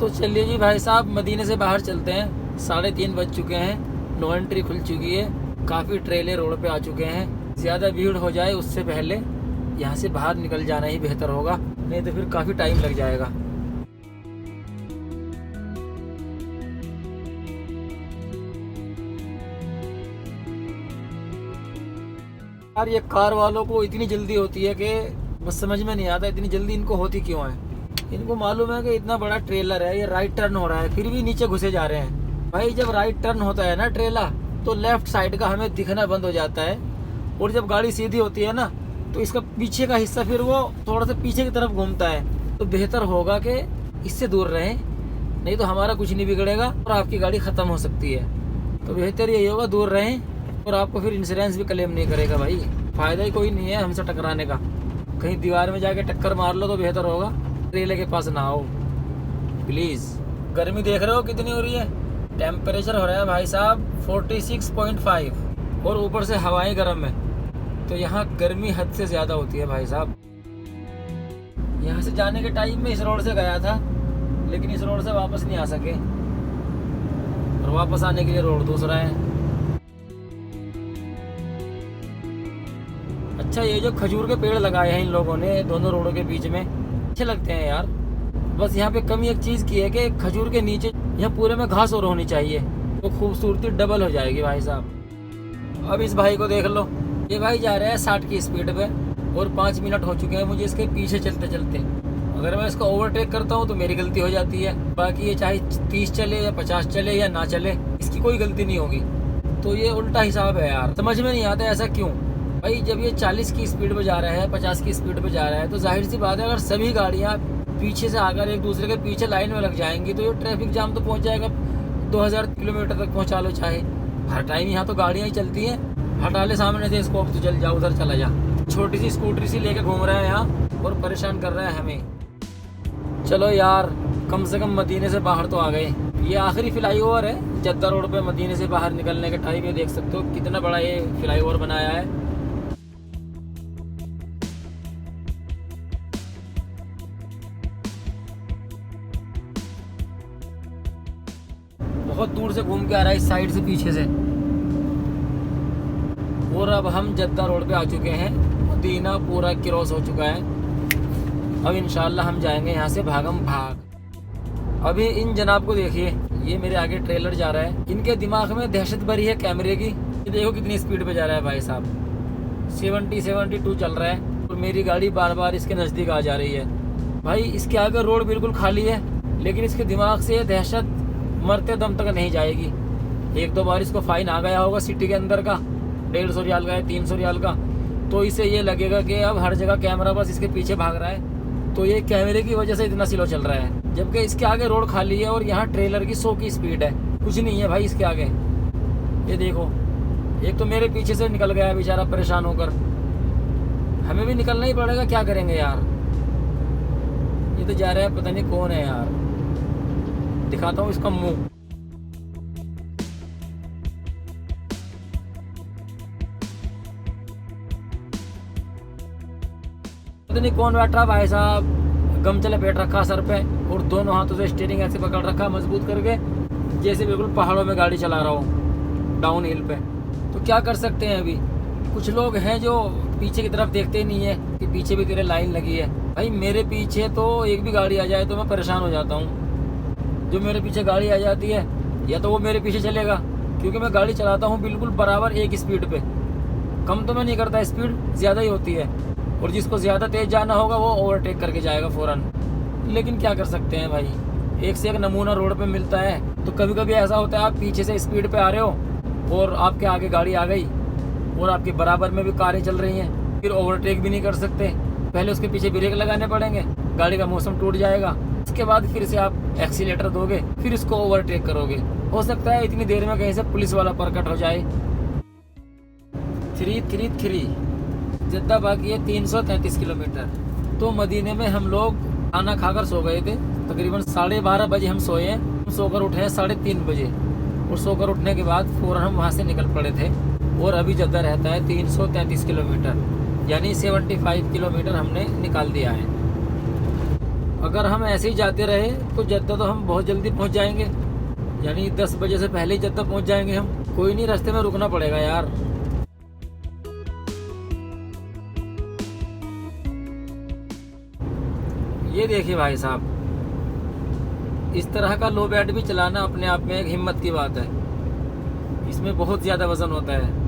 तो चलिए जी भाई साहब, मदीने से बाहर चलते हैं। 3:30 बज चुके हैं, नो एंट्री खुल चुकी है। काफ़ी ट्रेले रोड पे आ चुके हैं। ज़्यादा भीड़ हो जाए उससे पहले यहाँ से बाहर निकल जाना ही बेहतर होगा, नहीं तो फिर काफ़ी टाइम लग जाएगा। यार ये कार वालों को इतनी जल्दी होती है कि बस समझ में नहीं आता इतनी जल्दी इनको होती क्यों है। इनको मालूम है कि इतना बड़ा ट्रेलर है, ये राइट टर्न हो रहा है, फिर भी नीचे घुसे जा रहे हैं। भाई जब राइट टर्न होता है ना ट्रेला, तो लेफ्ट साइड का हमें दिखना बंद हो जाता है, और जब गाड़ी सीधी होती है ना तो इसका पीछे का हिस्सा फिर वो थोड़ा सा पीछे की तरफ घूमता है। तो बेहतर होगा कि इससे दूर रहें, नहीं तो हमारा कुछ नहीं बिगड़ेगा और आपकी गाड़ी खत्म हो सकती है। तो बेहतर यही होगा दूर रहें, और आपको फिर इंश्योरेंस भी क्लेम नहीं करेगा। भाई फायदा ही कोई नहीं है हमसे टकराने का। कहीं दीवार में जाके टक्कर मार लो तो बेहतर होगा, ट्रेले के पास ना आओ प्लीज। गर्मी देख रहे हो कितनी हो रही है। टेम्परेचर हो रहा है भाई साहब 46.5, और ऊपर से हवाएं गर्म है, तो यहाँ गर्मी हद से ज्यादा होती है भाई साहब। यहाँ से जाने के टाइम में इस रोड से गया था, लेकिन इस रोड से वापस नहीं आ सके, और वापस आने के लिए रोड दूसरा है। अच्छा, ये जो खजूर के पेड़ लगाए हैं इन लोगों ने दोनों रोडों के बीच में, अच्छे लगते हैं यार। बस यहाँ पे कमी एक चीज की है कि खजूर के नीचे यहाँ पूरे में घास और होनी चाहिए, तो खूबसूरती डबल हो जाएगी भाई साहब। अब इस भाई को देख लो, ये भाई जा रहा है 60 की स्पीड पे, और 5 मिनट हो चुके हैं मुझे इसके पीछे चलते चलते। अगर मैं इसको ओवरटेक करता हूँ तो मेरी गलती हो जाती है, बाकी ये चाहे 30 चले या 50 चले या ना चले, इसकी कोई गलती नहीं होगी। तो ये उल्टा हिसाब है यार, समझ में नहीं आता ऐसा क्यों। भाई जब ये 40 की स्पीड पे जा रहा है, 50 की स्पीड पे जा रहा है, तो जाहिर सी बात है अगर सभी गाड़ियाँ पीछे से आकर एक दूसरे के पीछे लाइन में लग जाएंगी तो ये ट्रैफिक जाम तो पहुंच जाएगा, 2000 किलोमीटर तक पहुंचा लो चाहे। हर टाइम यहाँ तो गाड़ियाँ ही चलती हैं, हटा ले सामने से इसको, तो चल जा उधर चला जा। छोटी सी स्कूटरी सी लेके घूम रहा है यहाँ और परेशान कर रहा है हमें। चलो यार, कम से कम मदीने से बाहर तो आ गए। ये आखिरी फ्लाईओवर है जद्दा रोड पे मदीने से बाहर निकलने के टाइम। ये देख सकते हो कितना बड़ा ये फ्लाईओवर बनाया है। बहुत दूर से घूम के आ रहा है इस साइड से पीछे से। और अब हम जद्दा रोड पे आ चुके हैं, मदीना पूरा क्रॉस हो चुका है। अब इंशाल्लाह हम जाएंगे यहाँ से भागम भाग। अभी इन जनाब को देखिए, ये मेरे आगे ट्रेलर जा रहा है, इनके दिमाग में दहशत भरी है कैमरे की। ये देखो कितनी स्पीड पे जा रहा है भाई साहब, 70-72 चल रहा है, और मेरी गाड़ी बार बार इसके नज़दीक आ जा रही है। भाई इसके आगे रोड बिल्कुल खाली है, लेकिन इसके दिमाग से ये दहशत मरते दम तक नहीं जाएगी। 1-2 बार इसको फाइन आ गया होगा सिटी के अंदर का, 150 रियाल का है, 300 रियाल का, तो इसे ये लगेगा कि अब हर जगह कैमरा बस इसके पीछे भाग रहा है, तो ये कैमरे की वजह से इतना स्लो चल रहा है। जबकि इसके आगे रोड खाली है और यहाँ ट्रेलर की 100 की स्पीड है, कुछ नहीं है भाई इसके आगे। ये देखो, एक तो मेरे पीछे से निकल गया बेचारा परेशान होकर, हमें भी निकलना ही पड़ेगा, क्या करेंगे यार। ये तो जा रहा है, पता नहीं कौन है यार, दिखाता हूँ इसका मुंह। पता नहीं कौन बैठा भाई साहब, गमछा लपेट रखा सर पे, और दोनों हाथों से स्टीयरिंग ऐसे पकड़ रखा मजबूत करके, जैसे बिल्कुल पहाड़ों में गाड़ी चला रहा हूँ डाउन हिल पे। तो क्या कर सकते हैं। अभी कुछ लोग हैं जो पीछे की तरफ देखते ही नहीं है कि पीछे भी तेरे लाइन लगी है। भाई मेरे पीछे तो एक भी गाड़ी आ जाए तो मैं परेशान हो जाता हूँ। जो मेरे पीछे गाड़ी आ जाती है, या तो वो मेरे पीछे चलेगा, क्योंकि मैं गाड़ी चलाता हूँ बिल्कुल बराबर एक स्पीड पे, कम तो मैं नहीं करता, स्पीड ज़्यादा ही होती है, और जिसको ज़्यादा तेज़ जाना होगा वो ओवरटेक करके जाएगा फ़ौरन। लेकिन क्या कर सकते हैं भाई, एक से एक नमूना रोड पे मिलता है। तो कभी कभी ऐसा होता है आप पीछे से स्पीड पे आ रहे हो और आपके आगे गाड़ी आ गई, और आपके बराबर में भी कारें चल रही हैं, फिर ओवरटेक भी नहीं कर सकते, पहले उसके पीछे ब्रेक लगाने पड़ेंगे, गाड़ी का मौसम टूट जाएगा, उसके बाद फिर से आप एक्सीलेटर दोगे, फिर इसको ओवरटेक करोगे। हो सकता है इतनी देर में कहीं से पुलिस वाला प्रकट हो जाए। 333 जद्दा बाकी है 333 किलोमीटर। तो मदीने में हम लोग खाना खाकर सो गए थे, तकरीबन 12:30 बजे हम सोए हैं। हम सोकर उठे हैं 3:30 बजे, और सोकर उठने के बाद फ़ौरन हम वहाँ से निकल पड़े थे। और अभी जद्दा रहता है 333 किलोमीटर, यानी 75 किलोमीटर हमने निकाल दिया है। अगर हम ऐसे ही जाते रहे तो जद्दा तो हम बहुत जल्दी पहुंच जाएंगे, यानी 10 बजे से पहले ही जद्दा पहुंच जाएंगे हम। कोई नहीं, रास्ते में रुकना पड़ेगा यार। ये देखिए भाई साहब, इस तरह का लो बैट भी चलाना अपने आप में एक हिम्मत की बात है। इसमें बहुत ज़्यादा वजन होता है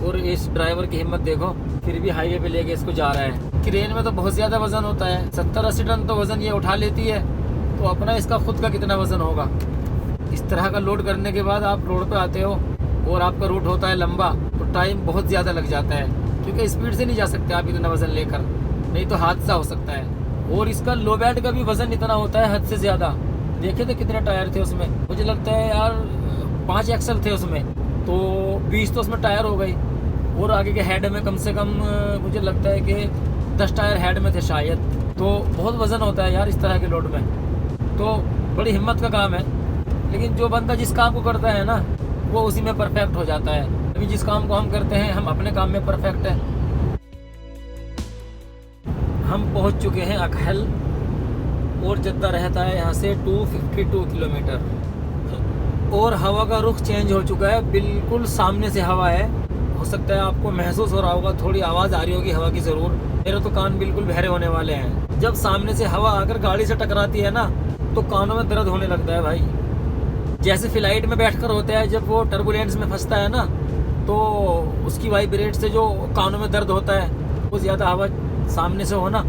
और इस ड्राइवर की हिम्मत देखो, फिर भी हाईवे पे लेके इसको जा रहा है। क्रेन में तो बहुत ज़्यादा वजन होता है, 70-80 टन तो वजन ये उठा लेती है, तो अपना इसका खुद का कितना वजन होगा। इस तरह का लोड करने के बाद आप रोड पे आते हो और आपका रूट होता है लंबा, तो टाइम बहुत ज़्यादा लग जाता है, क्योंकि स्पीड से नहीं जा सकते आप इतना वजन लेकर, नहीं तो हादसा हो सकता है। और इसका लो बैट का भी वजन इतना होता है हद से ज़्यादा। देखे थे कितने टायर थे उसमें, मुझे लगता है यार 5 एक्सल थे उसमें, तो 20 तो उसमें टायर हो गई। और आगे के हेड में कम से कम मुझे लगता है कि 10 टायर हेड में थे शायद। तो बहुत वज़न होता है यार इस तरह के लोड में, तो बड़ी हिम्मत का काम है। लेकिन जो बंदा जिस काम को करता है ना, वो उसी में परफेक्ट हो जाता है। अभी जिस काम को हम करते हैं, हम अपने काम में परफेक्ट हैं। हम पहुंच चुके हैं अकहल, और जद्दा रहता है यहाँ से 252 किलोमीटर। और हवा का रुख चेंज हो चुका है, बिल्कुल सामने से हवा है। हो सकता है आपको महसूस हो रहा होगा, थोड़ी आवाज़ आ रही होगी हवा की ज़रूर। मेरे तो कान बिल्कुल बहरे होने वाले हैं। जब सामने से हवा आकर गाड़ी से टकराती है ना, तो कानों में दर्द होने लगता है भाई। जैसे फ्लाइट में बैठकर होता है, जब वो टर्बुलेंस में फंसता है ना, तो उसकी वाइब्रेट से जो कानों में दर्द होता है, वो ज़्यादा हवा सामने से हो ना,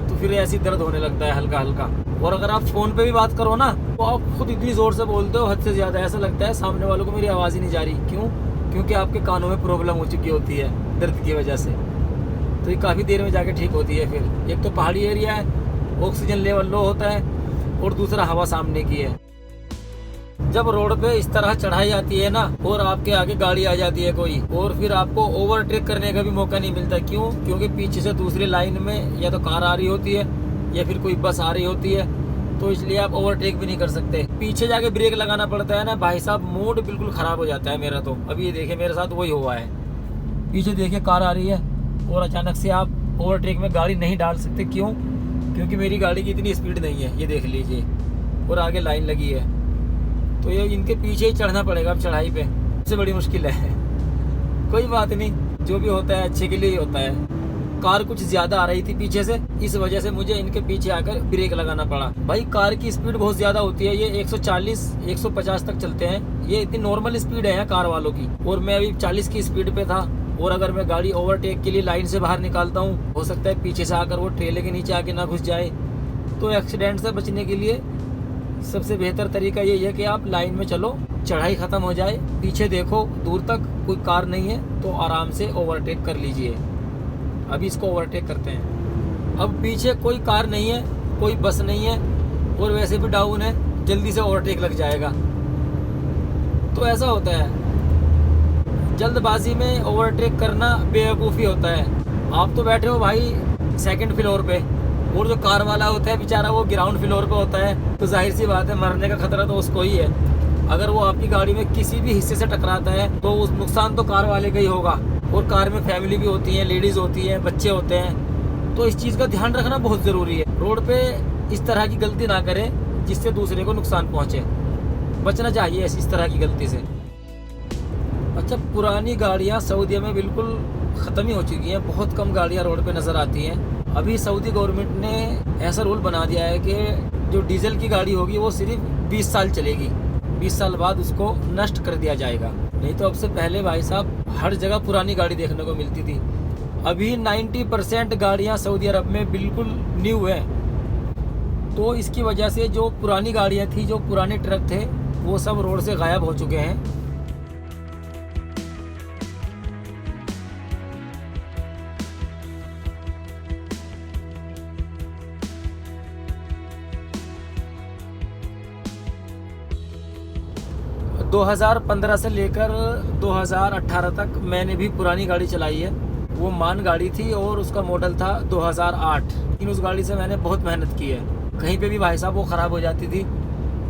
तो फिर ऐसी दर्द होने लगता है हल्का हल्का। और अगर आप फ़ोन पे भी बात करो ना, तो आप खुद इतनी ज़ोर से बोलते हो हद से ज़्यादा, ऐसा लगता है सामने वालों को मेरी आवाज़ ही नहीं जा रही। क्यों? क्योंकि आपके कानों में प्रॉब्लम हो चुकी होती है दर्द की वजह से। तो ये काफ़ी देर में जाके ठीक होती है। फिर एक तो पहाड़ी एरिया है, ऑक्सीजन लेवल लो होता है, और दूसरा हवा सामने की है। जब रोड पे इस तरह चढ़ाई आती है ना, और आपके आगे गाड़ी आ जाती है कोई, और फिर आपको ओवरटेक करने का भी मौका नहीं मिलता। क्यों? क्योंकि पीछे से दूसरी लाइन में या तो कार आ रही होती है या फिर कोई बस आ रही होती है, तो इसलिए आप ओवरटेक भी नहीं कर सकते। पीछे जाके ब्रेक लगाना पड़ता है ना भाई साहब, मूड बिल्कुल ख़राब हो जाता है मेरा तो। अभी ये देखिए मेरे साथ वही हुआ है। पीछे देखिए कार आ रही है और अचानक से आप ओवरटेक में गाड़ी नहीं डाल सकते। क्यों? क्योंकि मेरी गाड़ी की इतनी स्पीड नहीं है, ये देख लीजिए, और आगे लाइन लगी है। तो ये इनके पीछे ही चढ़ना पड़ेगा अब चढ़ाई पे, सबसे बड़ी मुश्किल है। कोई बात नहीं, जो भी होता है अच्छे के लिए ही होता है। कार कुछ ज़्यादा आ रही थी पीछे से, इस वजह से मुझे इनके पीछे आकर ब्रेक लगाना पड़ा। भाई कार की स्पीड बहुत ज़्यादा होती है, ये 140-150 तक चलते हैं। ये इतनी नॉर्मल स्पीड है कार वालों की, और मैं अभी 40 की स्पीड पे था। और अगर मैं गाड़ी ओवरटेक के लिए लाइन से बाहर निकालता हूँ, हो सकता है पीछे से आकर वो ट्रेले के नीचे आके ना घुस जाए। तो एक्सीडेंट से बचने के लिए सबसे बेहतर तरीका यही है कि आप लाइन में चलो, चढ़ाई ख़त्म हो जाए, पीछे देखो, दूर तक कोई कार नहीं है, तो आराम से ओवरटेक कर लीजिए। अभी इसको ओवरटेक करते हैं। अब पीछे कोई कार नहीं है, कोई बस नहीं है, और वैसे भी डाउन है, जल्दी से ओवरटेक लग जाएगा। तो ऐसा होता है, जल्दबाजी में ओवरटेक करना बेवकूफ़ी होता है। आप तो बैठे हो भाई सेकंड फ्लोर पे, और जो कार वाला होता है बेचारा वो ग्राउंड फ्लोर पे होता है, तो जाहिर सी बात है मरने का खतरा तो उसको ही है। अगर वो आपकी गाड़ी में किसी भी हिस्से से टकराता है, तो उस नुकसान तो कार वाले का ही होगा। और कार में फैमिली भी होती है, लेडीज़ होती हैं, बच्चे होते हैं, तो इस चीज़ का ध्यान रखना बहुत ज़रूरी है। रोड पे इस तरह की गलती ना करें जिससे दूसरे को नुकसान पहुँचे, बचना चाहिए इस तरह की गलती से। अच्छा, पुरानी गाड़ियाँ सऊदी में बिल्कुल ख़त्म ही हो चुकी हैं, बहुत कम गाड़ियाँ रोड पे नज़र आती हैं। अभी सऊदी गवर्नमेंट ने ऐसा रूल बना दिया है कि जो डीजल की गाड़ी होगी वो सिर्फ 20 साल चलेगी, 20 साल बाद उसको नष्ट कर दिया जाएगा। नहीं तो अब से पहले भाई साहब हर जगह पुरानी गाड़ी देखने को मिलती थी। अभी 90% गाड़ियाँ सऊदी अरब में बिल्कुल न्यू है। तो इसकी वजह से जो पुरानी गाड़ियाँ थी, जो पुराने ट्रक थे, वो सब रोड से गायब हो चुके हैं। तो 2015 से लेकर 2018 तक मैंने भी पुरानी गाड़ी चलाई है। वो मान गाड़ी थी और उसका मॉडल था 2008। लेकिन उस गाड़ी से मैंने बहुत मेहनत की है। कहीं पे भी भाई साहब वो ख़राब हो जाती थी,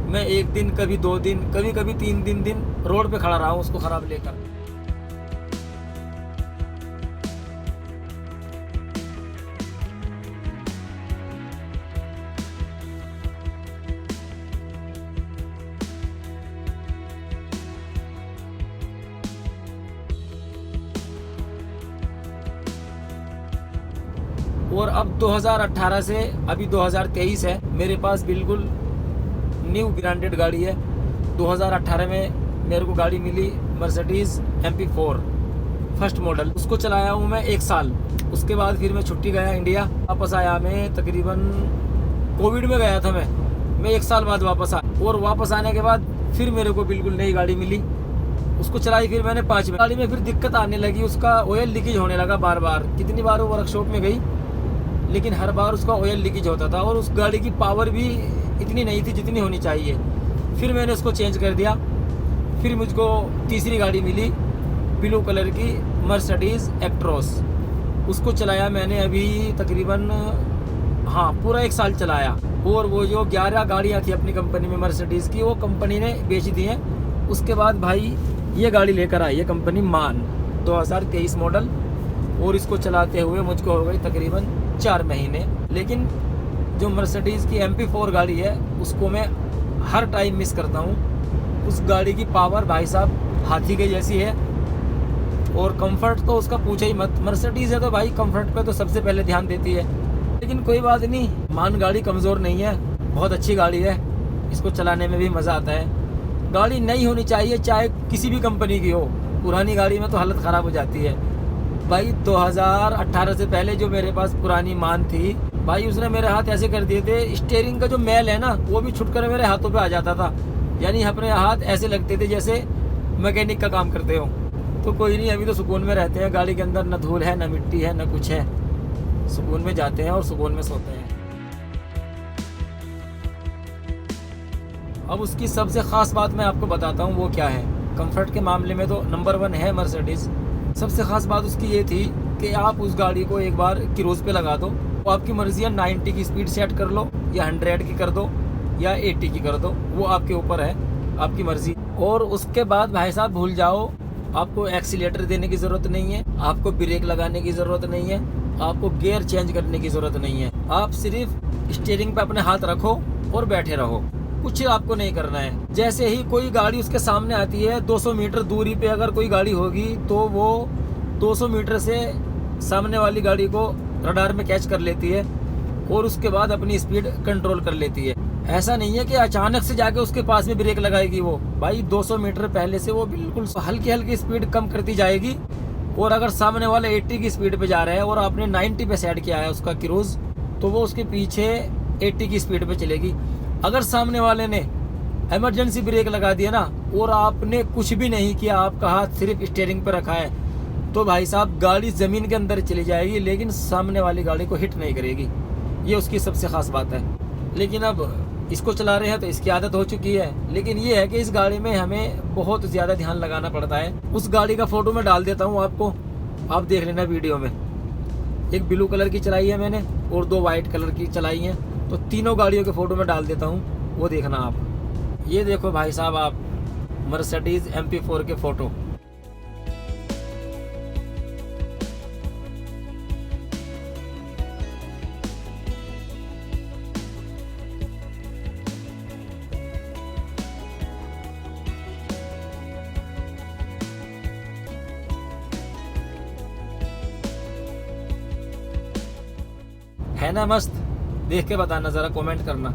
मैं 1 दिन, कभी 2 दिन, कभी कभी 3 दिन रोड पे खड़ा रहा हूँ उसको ख़राब लेकर। और अब 2018 से अभी 2023 है, मेरे पास बिल्कुल न्यू ब्रांडेड गाड़ी है। 2018 में मेरे को गाड़ी मिली मर्सिडीज MP4 फर्स्ट मॉडल। उसको चलाया हूँ मैं 1 साल। उसके बाद फिर मैं छुट्टी गया इंडिया, वापस आया मैं तकरीबन कोविड में गया था मैं 1 साल बाद वापस आया। और वापस आने के बाद फिर मेरे को बिल्कुल नई गाड़ी मिली, उसको चलाई फिर मैंने 5 गाड़ी में फिर दिक्कत आने लगी, उसका ऑयल लीकेज होने लगा बार बार। कितनी बार वो वर्कशॉप में गई, लेकिन हर बार उसका ऑयल लीकेज होता था और उस गाड़ी की पावर भी इतनी नहीं थी जितनी होनी चाहिए। फिर मैंने उसको चेंज कर दिया। फिर मुझको तीसरी गाड़ी मिली ब्लू कलर की मर्सिडीज एक्ट्रोस। उसको चलाया मैंने अभी तकरीबन पूरा 1 साल चलाया। और वो जो 11 गाड़ियाँ थी अपनी कंपनी में मर्सिडीज़ की, वो कंपनी ने बेच दी हैं। उसके बाद भाई ये गाड़ी लेकर आई है कंपनी मान 2023 मॉडल, और इसको चलाते हुए मुझको हो गई तकरीबन 4 महीने। लेकिन जो मर्सिडीज़ की MP4 गाड़ी है उसको मैं हर टाइम मिस करता हूँ। उस गाड़ी की पावर भाई साहब हाथी के जैसी है, और कंफर्ट तो उसका पूछा ही मत। मर्सिडीज़ है तो भाई कंफर्ट पे तो सबसे पहले ध्यान देती है। लेकिन कोई बात नहीं, मान गाड़ी कमज़ोर नहीं है, बहुत अच्छी गाड़ी है, इसको चलाने में भी मज़ा आता है। गाड़ी नई होनी चाहिए, चाहे किसी भी कंपनी की हो। पुरानी गाड़ी में तो हालत ख़राब हो जाती है भाई। 2018 से पहले जो मेरे पास पुरानी मान थी भाई, उसने मेरे हाथ ऐसे कर दिए थे, स्टीयरिंग का जो मैल है ना वो भी छुट कर मेरे हाथों पे आ जाता था। यानी अपने हाथ ऐसे लगते थे जैसे मैकेनिक का काम करते हो। तो कोई नहीं, अभी तो सुकून में रहते हैं, गाड़ी के अंदर न धूल है न मिट्टी है न कुछ है, सुकून में जाते हैं और सुकून में सोते हैं। अब उसकी सबसे ख़ास बात मैं आपको बताता हूँ वो क्या है। कंफर्ट के मामले में तो नंबर 1 है मर्सिडीज़। सबसे ख़ास बात उसकी ये थी कि आप उस गाड़ी को एक बार क्रूज़ पे लगा दो, तो आपकी मर्ज़ी है 90 की स्पीड सेट कर लो या 100 की कर दो या 80 की कर दो, वो आपके ऊपर है, आपकी मर्ज़ी। और उसके बाद भाई साहब भूल जाओ, आपको एक्सीलेटर देने की ज़रूरत नहीं है, आपको ब्रेक लगाने की ज़रूरत नहीं है, आपको गियर चेंज करने की ज़रूरत नहीं है। आप सिर्फ स्टीयरिंग पे अपने हाथ रखो और बैठे रहो, कुछ आपको नहीं करना है। जैसे ही कोई गाड़ी उसके सामने आती है, 200 मीटर दूरी पे अगर कोई गाड़ी होगी तो वो 200 मीटर से सामने वाली गाड़ी को रडार में कैच कर लेती है और उसके बाद अपनी स्पीड कंट्रोल कर लेती है। ऐसा नहीं है कि अचानक से जाके उसके पास में ब्रेक लगाएगी वो। भाई 200 मीटर पहले से वो बिल्कुल हल्की हल्की स्पीड कम करती जाएगी, और अगर सामने वाला 80 की स्पीड पे जा रहा है और आपने 90 पे सेट किया है उसका क्रूज, तो वो उसके पीछे 80 की स्पीड पे चलेगी। अगर सामने वाले ने इमरजेंसी ब्रेक लगा दिया ना और आपने कुछ भी नहीं किया, आपका हाथ सिर्फ स्टीयरिंग पे रखा है, तो भाई साहब गाड़ी ज़मीन के अंदर चली जाएगी, लेकिन सामने वाली गाड़ी को हिट नहीं करेगी। ये उसकी सबसे ख़ास बात है। लेकिन अब इसको चला रहे हैं तो इसकी आदत हो चुकी है। लेकिन ये है कि इस गाड़ी में हमें बहुत ज़्यादा ध्यान लगाना पड़ता है। उस गाड़ी का फ़ोटो मैं डाल देता हूँ आपको, आप देख लेना वीडियो में। एक ब्लू कलर की चलाई है मैंने और 2 वाइट कलर की चलाई हैं, तो तीनों गाड़ियों के फ़ोटो मैं डाल देता हूँ, वो देखना आप। ये देखो भाई साहब आप मर्सिडीज़ MP4 के फ़ोटो। है ना मस्त? देख के बताना, ज़रा कमेंट करना।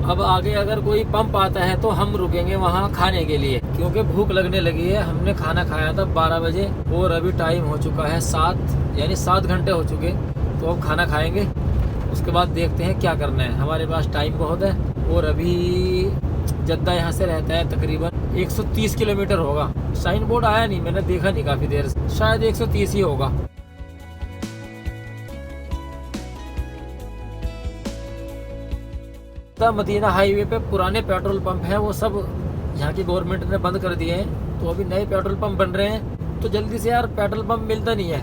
अब आगे अगर कोई पंप आता है तो हम रुकेंगे वहाँ खाने के लिए, क्योंकि भूख लगने लगी है। हमने खाना खाया था 12 बजे और अभी टाइम हो चुका है 7, यानी 7 घंटे हो चुके। तो अब खाना खाएंगे, उसके बाद देखते हैं क्या करना है। हमारे पास टाइम बहुत है, और अभी जद्दा यहाँ से रहता है तकरीबन 130 किलोमीटर होगा। साइन बोर्ड आया नहीं, मैंने देखा नहीं काफ़ी देर से, शायद 130 ही होगा। मदीना हाईवे पे पुराने पेट्रोल पंप हैं, वो सब यहाँ की गवर्नमेंट ने बंद कर दिए हैं, तो अभी नए पेट्रोल पंप बन रहे हैं। तो जल्दी से यार पेट्रोल पंप मिलता नहीं है।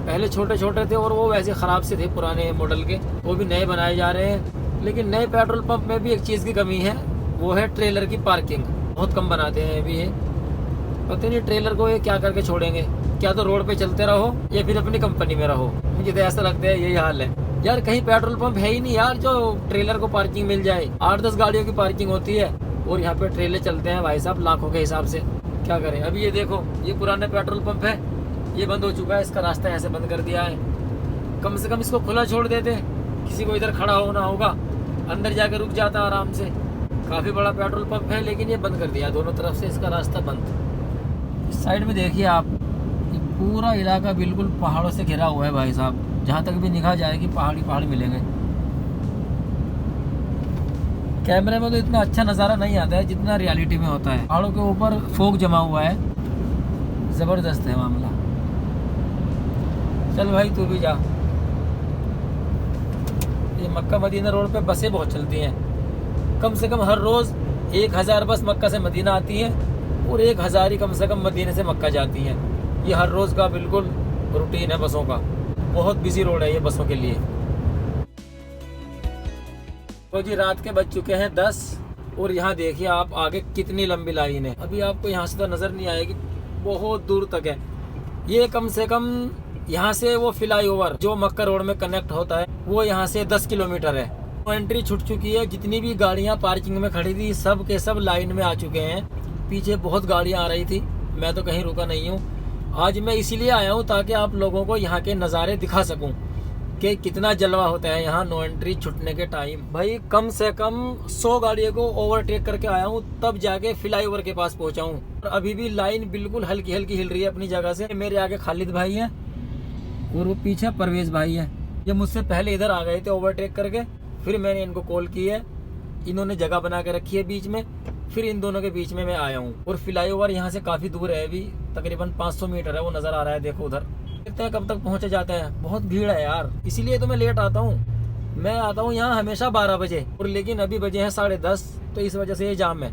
पहले छोटे छोटे थे और वो वैसे ख़राब से थे पुराने मॉडल के, वो भी नए बनाए जा रहे हैं। लेकिन नए पेट्रोल पंप में भी एक चीज़ की कमी है, वो है ट्रेलर की पार्किंग। बहुत कम बनाते हैं अभी ये, पता नहीं ट्रेलर को ये क्या करके छोड़ेंगे। क्या तो रोड पे चलते रहो या फिर अपनी कंपनी में रहो, मुझे तो ऐसा लगता है यही हाल है यार। कहीं पेट्रोल पंप है ही नहीं यार जो ट्रेलर को पार्किंग मिल जाए। 8-10 गाड़ियों की पार्किंग होती है और यहाँ पे ट्रेलर चलते हैं भाई साहब लाखों के हिसाब से। क्या करें। अभी ये देखो, ये पुराना पेट्रोल पंप है, ये बंद हो चुका है, इसका रास्ता ऐसे बंद कर दिया है। कम से कम इसको खुला छोड़ देते, किसी को इधर खड़ा होना होगा, अंदर जाकर रुक जाता आराम से। काफ़ी बड़ा पेट्रोल पंप है लेकिन ये बंद कर दिया, दोनों तरफ से इसका रास्ता बंद। इस साइड में देखिए आप, ये पूरा इलाका बिल्कुल पहाड़ों से घिरा हुआ है भाई साहब। जहाँ तक भी निगाह जाएगी पहाड़ी पहाड़ मिलेंगे। कैमरे में तो इतना अच्छा नज़ारा नहीं आता है जितना रियलिटी में होता है। पहाड़ों के ऊपर फोग जमा हुआ है, ज़बरदस्त है मामला। चल भाई तू भी जा। ये मक्का मदीना रोड पे बसें बहुत चलती हैं। कम से कम हर रोज़ 1000 बस मक्का से मदीना आती हैं और 1000 ही कम से कम मदीने से मक्का जाती हैं। ये हर रोज़ का बिल्कुल रूटीन है बसों का। बहुत बिजी रोड है ये बसों के लिए। तो जी रात के बज चुके हैं 10 और यहाँ देखिए आप आगे कितनी लंबी लाइन है। अभी आपको यहाँ से तो नज़र नहीं आएगी, बहुत दूर तक है। ये कम से कम यहाँ से वो फ्लाईओवर जो मक्का रोड में कनेक्ट होता है वो यहाँ से 10 किलोमीटर है। एंट्री छूट चुकी है। जितनी भी गाड़ियाँ पार्किंग में खड़ी थी सब के सब लाइन में आ चुके हैं। पीछे बहुत गाड़ियाँ आ रही थी, मैं तो कहीं रुका नहीं हूँ। आज मैं इसीलिए आया हूँ ताकि आप लोगों को यहाँ के नज़ारे दिखा सकूँ कि कितना जलवा होता है यहाँ नो एंट्री छुटने के टाइम। भाई कम से कम 100 गाड़ियों को ओवरटेक करके आया हूँ, तब जाके फ्लाईओवर के पास पहुँचा हूँ। और अभी भी लाइन बिल्कुल हल्की हल्की हिल रही है अपनी जगह से। मेरे आगे खालिद भाई है और वो पीछे परवेज भाई है। ये मुझसे पहले इधर आ गए थे ओवरटेक करके, फिर मैंने इनको कॉल की है, इन्होंने जगह बना के रखी है बीच में, फिर इन दोनों के बीच में मैं आया हूँ। और फ्लाईओवर यहाँ से काफ़ी दूर है, अभी तकरीबन 500 मीटर है, वो नज़र आ रहा है देखो उधर। देखते हैं कब तक पहुँचे जाते हैं। बहुत भीड़ है यार, इसीलिए तो मैं लेट आता हूँ। मैं आता हूँ यहाँ हमेशा 12 बजे और लेकिन अभी बजे हैं 10:30, तो इस वजह से ये जाम है।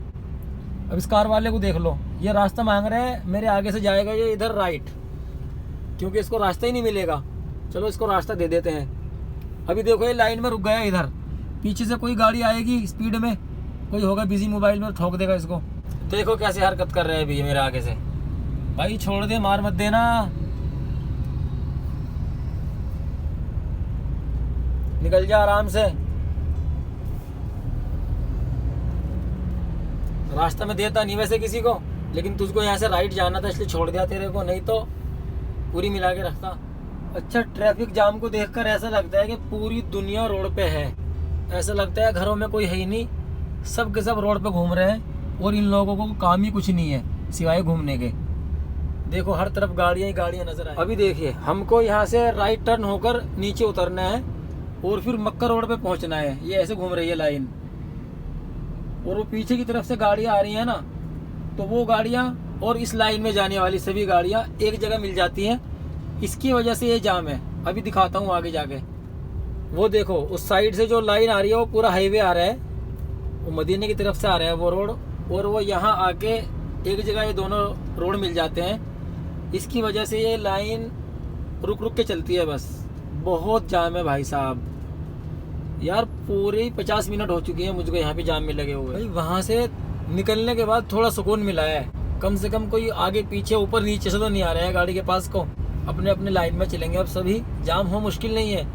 अब इस कार वाले को देख लो, ये रास्ता मांग रहे हैं, मेरे आगे से जाएगा ये इधर राइट, क्योंकि इसको रास्ता ही नहीं मिलेगा। चलो इसको रास्ता दे देते हैं। अभी देखो ये लाइन में रुक गया इधर, पीछे से कोई गाड़ी आएगी स्पीड में, कोई होगा बिजी मोबाइल में, ठोक देगा इसको। देखो कैसे हरकत कर रहे हैं अभी मेरे आगे से। भाई छोड़ दे, मार मत देना, निकल जा आराम से। रास्ता में देता नहीं वैसे किसी को, लेकिन तुझको यहाँ से राइट जाना था इसलिए छोड़ दिया तेरे को, नहीं तो पूरी मिला के रखता। अच्छा, ट्रैफिक जाम को देखकर ऐसा लगता है कि पूरी दुनिया रोड पे है। ऐसा लगता है घरों में कोई है ही नहीं, सब के सब रोड पे घूम रहे हैं और इन लोगों को काम ही कुछ नहीं है सिवाय घूमने के। देखो हर तरफ गाड़ियाँ ही गाड़ियाँ नजर आए। अभी देखिए हमको यहाँ से राइट टर्न होकर नीचे उतरना है और फिर मक्का रोड पे पहुँचना है। ये ऐसे घूम रही है लाइन और वो पीछे की तरफ से गाड़ियाँ आ रही है ना, तो वो गाड़ियाँ और इस लाइन में जाने वाली सभी गाड़ियाँ एक जगह मिल जाती हैं। इसकी वजह से ये जाम है। अभी दिखाता हूँ आगे जाके। वो देखो उस साइड से जो लाइन आ रही है वो पूरा हाईवे आ रहा है, वो मदीने की तरफ से आ रहा है वो रोड, और वो यहाँ आके एक जगह ये दोनों रोड मिल जाते हैं। इसकी वजह से ये लाइन रुक रुक के चलती है बस। बहुत जाम है भाई साहब यार, पूरे 50 मिनट हो चुकी है मुझको यहाँ पे जाम में लगे हुए। भाई वहाँ से निकलने के बाद थोड़ा सुकून मिला है, कम से कम कोई आगे पीछे ऊपर नीचे से तो नहीं आ रहा है गाड़ी के पास को। अपने अपने लाइन में चलेंगे अब सभी, जाम हो मुश्किल नहीं है।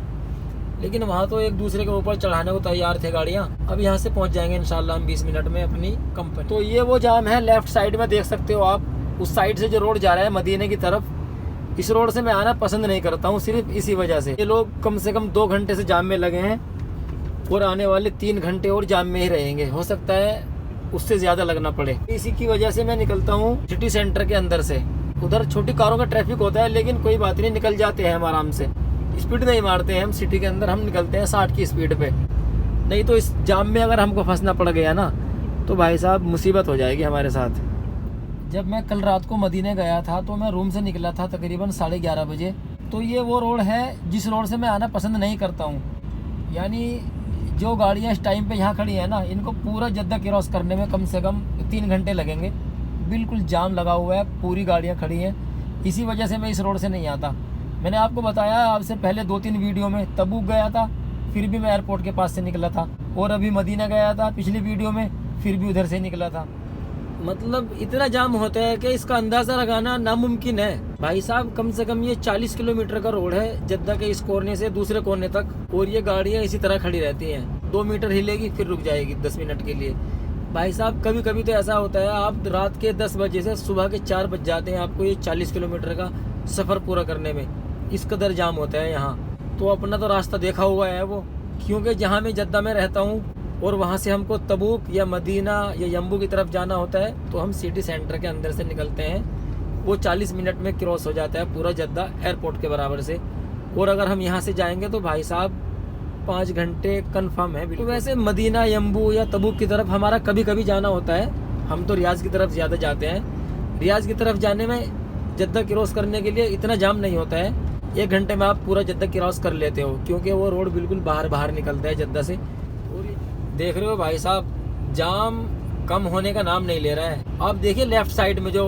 लेकिन वहाँ तो एक दूसरे के ऊपर चढ़ाने को तैयार थे गाड़ियाँ। अब यहाँ से पहुँच जाएंगे इंशाल्लाह हम 20 मिनट में अपनी कंपनी। तो ये वो जाम है, लेफ्ट साइड में देख सकते हो आप। उस साइड से जो रोड जा रहा है मदीने की तरफ, इस रोड से मैं आना पसंद नहीं करता हूँ, सिर्फ इसी वजह से। ये लोग कम से कम 2 घंटे से जाम में लगे हैं और आने वाले 3 घंटे और जाम में ही रहेंगे, हो सकता है उससे ज़्यादा लगना पड़े। इसी की वजह से मैं निकलता हूँ सिटी सेंटर के अंदर से। उधर छोटी कारों का ट्रैफिक होता है लेकिन कोई बात नहीं, निकल जाते हैं हम आराम से, स्पीड नहीं मारते हैं हम। सिटी के अंदर हम निकलते हैं 60 की स्पीड पे। नहीं तो इस जाम में अगर हमको फंसना पड़ गया ना तो भाई साहब मुसीबत हो जाएगी हमारे साथ। जब मैं कल रात को मदीने गया था तो मैं रूम से निकला था तकरीबन 11:30 बजे। तो ये वो रोड है जिस रोड से मैं आना पसंद नहीं करता हूँ। यानी जो गाड़ियाँ इस टाइम पे यहाँ खड़ी हैं ना, इनको पूरा जद्दा क्रॉस करने में कम से कम 3 घंटे लगेंगे। बिल्कुल जाम लगा हुआ है, पूरी गाड़ियाँ खड़ी हैं। इसी वजह से मैं इस रोड से नहीं आता। मैंने आपको बताया आपसे पहले 2-3 वीडियो में, तबूक गया था फिर भी मैं एयरपोर्ट के पास से निकला था, और अभी मदीना गया था पिछली वीडियो में फिर भी उधर से निकला था। मतलब इतना जाम होता है कि इसका अंदाज़ा लगाना नामुमकिन है भाई साहब। कम से कम ये 40 किलोमीटर का रोड है जद्दा के इस कोने से दूसरे कोने तक, और ये गाड़ियाँ इसी तरह खड़ी रहती हैं। 2 मीटर हिलेगी फिर रुक जाएगी 10 मिनट के लिए। भाई साहब कभी कभी तो ऐसा होता है आप रात के 10 बजे से सुबह के 4 बज जाते हैं आपको ये 40 किलोमीटर का सफ़र पूरा करने में, इस कदर जाम होता है यहाँ। तो अपना तो रास्ता देखा हुआ है वो, क्योंकि जहाँ मैं जद्दा में रहता हूँ और वहाँ से हमको तबूक या मदीना या यम्बू की तरफ जाना होता है तो हम सिटी सेंटर के अंदर से निकलते हैं, वो 40 मिनट में क्रॉस हो जाता है पूरा जद्दा एयरपोर्ट के बराबर से। और अगर हम यहाँ से जाएंगे तो भाई साहब 5 घंटे कन्फर्म है। तो वैसे मदीना, यम्बू या तबूक की तरफ हमारा कभी कभी जाना होता है, हम तो रियाज की तरफ ज़्यादा जाते हैं। रियाज की तरफ जाने में जद्दा क्रॉस करने के लिए इतना जाम नहीं होता है, 1 घंटे में आप पूरा जद्दा क्रॉस कर लेते हो, क्योंकि वो रोड बिल्कुल बाहर निकलता है जद्दा से। और देख रहे हो भाई साहब, जाम कम होने का नाम नहीं ले रहा है। आप देखिए लेफ्ट साइड में जो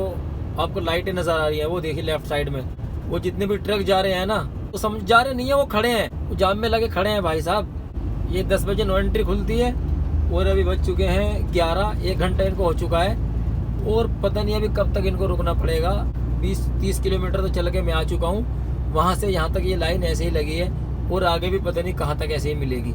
आपको लाइटें नजर आ रही है, वो देखिए लेफ्ट साइड में वो जितने भी ट्रक जा रहे हैं ना, तो समझ जा रहे नहीं है, वो खड़े हैं, वो जाम में लगे खड़े हैं भाई साहब। ये 10 बजे नो एंट्री खुलती है और अभी बज चुके हैं 11, 1 घंटा इनको हो चुका है और पता नहीं अभी कब तक इनको रुकना पड़ेगा। 20-30 किलोमीटर तो चल के मैं आ चुका हूँ, वहाँ से यहाँ तक ये लाइन ऐसे ही लगी है और आगे भी पता नहीं कहाँ तक ऐसे ही मिलेगी।